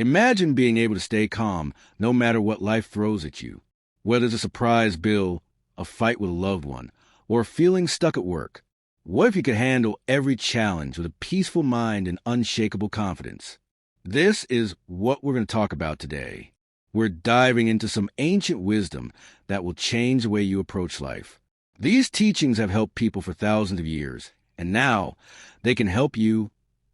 Imagine being able to stay calm no matter what life throws at you. Whether it's a surprise bill, a fight with a loved one, or feeling stuck at work. What if you could handle every challenge with a peaceful mind and unshakable confidence? This is what we're going to talk about today. We're diving into some ancient wisdom that will change the way you approach life. These teachings have helped people for thousands of years, and now they can help you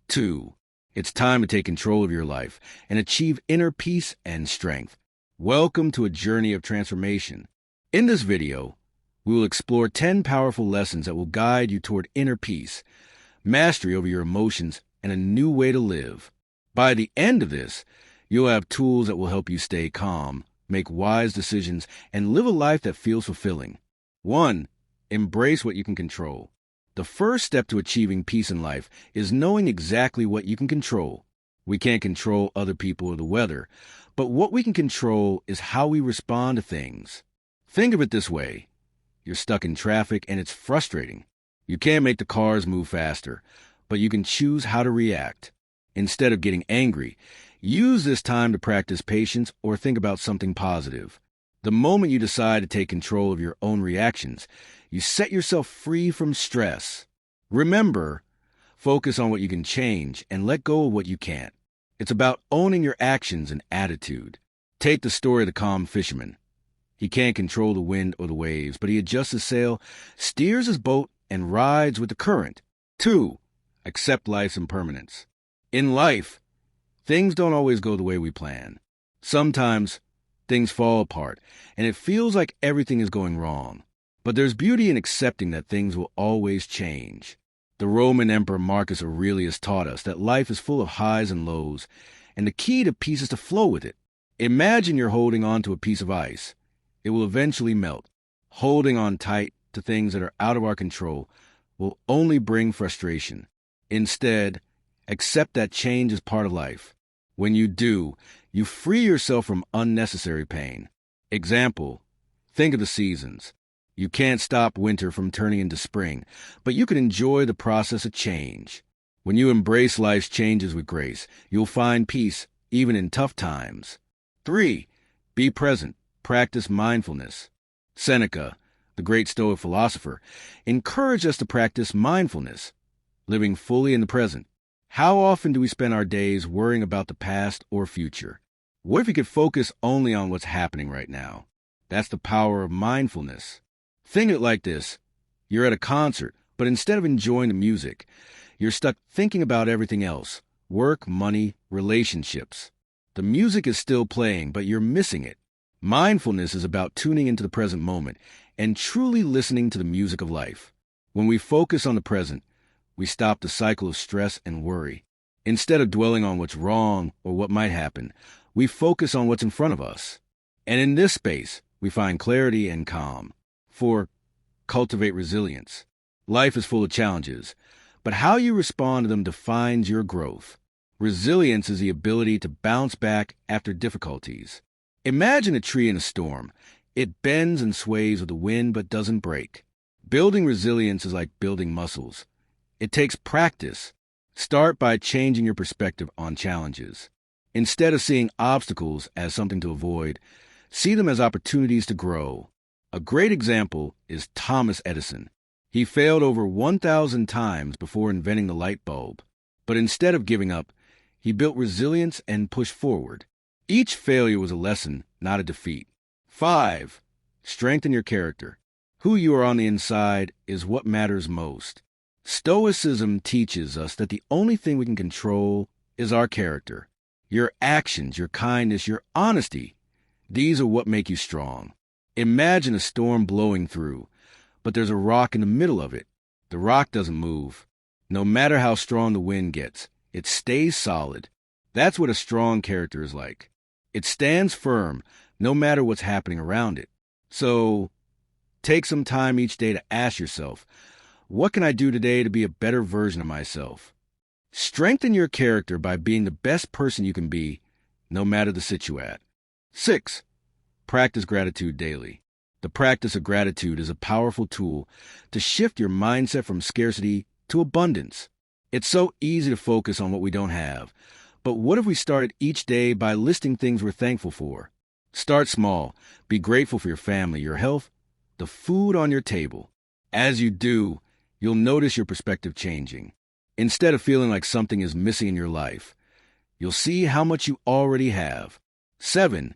too. It's time to take control of your life and achieve inner peace and strength. Welcome to a journey of transformation. In this video, we will explore 10 powerful lessons that will guide you toward inner peace, mastery over your emotions, and a new way to live. By the end of this, you'll have tools that will help you stay calm, make wise decisions, and live a life that feels fulfilling. 1. Embrace what you can control. The first step to achieving peace in life is knowing exactly what you can control. We can't control other people or the weather, but what we can control is how we respond to things. Think of it this way. You're stuck in traffic and it's frustrating. You can't make the cars move faster, but you can choose how to react. Instead of getting angry, use this time to practice patience or think about something positive. The moment you decide to take control of your own reactions, you set yourself free from stress. Remember, focus on what you can change and let go of what you can't. It's about owning your actions and attitude. Take the story of the calm fisherman. He can't control the wind or the waves, but he adjusts his sail, steers his boat, and rides with the current. 2. Accept life's impermanence. In life, things don't always go the way we plan. Sometimes, things fall apart, and it feels like everything is going wrong. But there's beauty in accepting that things will always change. The Roman Emperor Marcus Aurelius taught us that life is full of highs and lows, and the key to peace is to flow with it. Imagine you're holding on to a piece of ice. It will eventually melt. Holding on tight to things that are out of our control will only bring frustration. Instead, accept that change is part of life. When you do, you free yourself from unnecessary pain. Example, think of the seasons. You can't stop winter from turning into spring, but you can enjoy the process of change. When you embrace life's changes with grace, you'll find peace even in tough times. 3. Be present. Practice mindfulness. Seneca, the great Stoic philosopher, encouraged us to practice mindfulness, living fully in the present. How often do we spend our days worrying about the past or future? What if we could focus only on what's happening right now? That's the power of mindfulness. Think of it like this. You're at a concert, but instead of enjoying the music, you're stuck thinking about everything else. Work, money, relationships. The music is still playing, but you're missing it. Mindfulness is about tuning into the present moment and truly listening to the music of life. When we focus on the present, we stop the cycle of stress and worry. Instead of dwelling on what's wrong or what might happen, we focus on what's in front of us. And in this space, we find clarity and calm. 4. Cultivate resilience. Life is full of challenges, but how you respond to them defines your growth. Resilience is the ability to bounce back after difficulties. Imagine a tree in a storm. It bends and sways with the wind but doesn't break. Building resilience is like building muscles. It takes practice. Start by changing your perspective on challenges. Instead of seeing obstacles as something to avoid, see them as opportunities to grow. A great example is Thomas Edison. He failed over 1,000 times before inventing the light bulb. But instead of giving up, he built resilience and pushed forward. Each failure was a lesson, not a defeat. 5. Strengthen your character. Who you are on the inside is what matters most. Stoicism teaches us that the only thing we can control is our character. Your actions, your kindness, your honesty. These are what make you strong. Imagine a storm blowing through, but there's a rock in the middle of it. The rock doesn't move. No matter how strong the wind gets, it stays solid. That's what a strong character is like. It stands firm, no matter what's happening around it. So, take some time each day to ask yourself, what can I do today to be a better version of myself? Strengthen your character by being the best person you can be, no matter the situation. 6. Practice gratitude daily. The practice of gratitude is a powerful tool to shift your mindset from scarcity to abundance. It's so easy to focus on what we don't have, But what if we started each day by listing things we're thankful for? Start small. Be grateful for your family, your health, the food on your table. As you do, you'll notice your perspective changing. Instead of feeling like something is missing in your life, you'll see how much you already have. 7.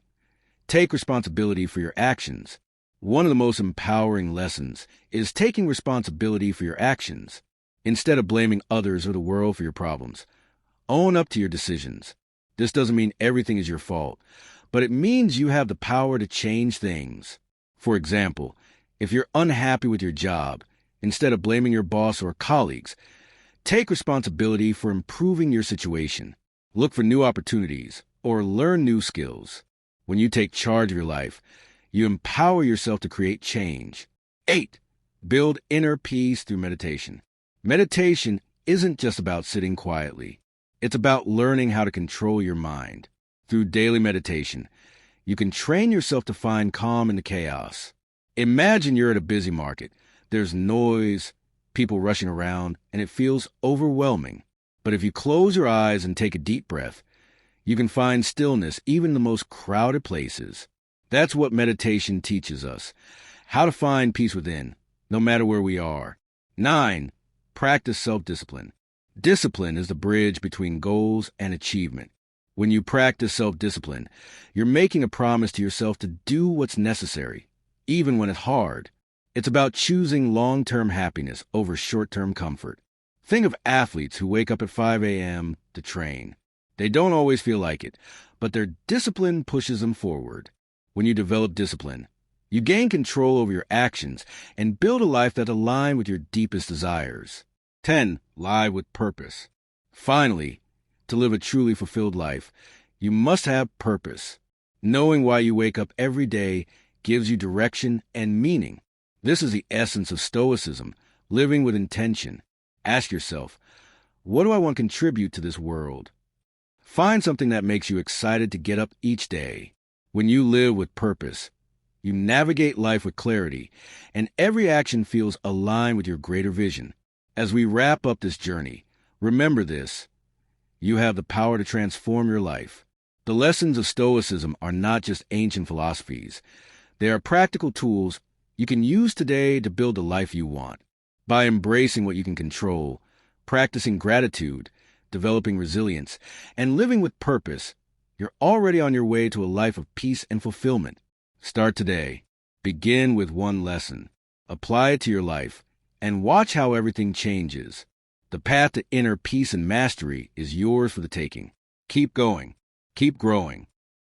Take responsibility for your actions. One of the most empowering lessons is taking responsibility for your actions. Instead of blaming others or the world for your problems, own up to your decisions. This doesn't mean everything is your fault, but it means you have the power to change things. For example, if you're unhappy with your job, instead of blaming your boss or colleagues, take responsibility for improving your situation. Look for new opportunities or learn new skills. When you take charge of your life, you empower yourself to create change. 8. Build inner peace through meditation. Meditation isn't just about sitting quietly. It's about learning how to control your mind. Through daily meditation, you can train yourself to find calm in the chaos. Imagine you're at a busy market. There's noise, people rushing around, and it feels overwhelming. But if you close your eyes and take a deep breath, you can find stillness even in the most crowded places. That's what meditation teaches us, how to find peace within, no matter where we are. 9. Practice self-discipline. Discipline is the bridge between goals and achievement. When you practice self-discipline, you're making a promise to yourself to do what's necessary, even when it's hard. It's about choosing long-term happiness over short-term comfort. Think of athletes who wake up at 5 a.m. to train. They don't always feel like it, but their discipline pushes them forward. When you develop discipline, you gain control over your actions and build a life that aligns with your deepest desires. 10. Live with purpose. Finally, to live a truly fulfilled life, you must have purpose. Knowing why you wake up every day gives you direction and meaning. This is the essence of Stoicism, living with intention. Ask yourself, what do I want to contribute to this world? Find something that makes you excited to get up each day. When you live with purpose, you navigate life with clarity, and every action feels aligned with your greater vision. As we wrap up this journey, remember this: you have the power to transform your life. The lessons of Stoicism are not just ancient philosophies. They are practical tools you can use today to build the life you want. By embracing what you can control, practicing gratitude, developing resilience, and living with purpose, you're already on your way to a life of peace and fulfillment. Start today. Begin with one lesson. Apply it to your life, and watch how everything changes. The path to inner peace and mastery is yours for the taking. Keep going. Keep growing.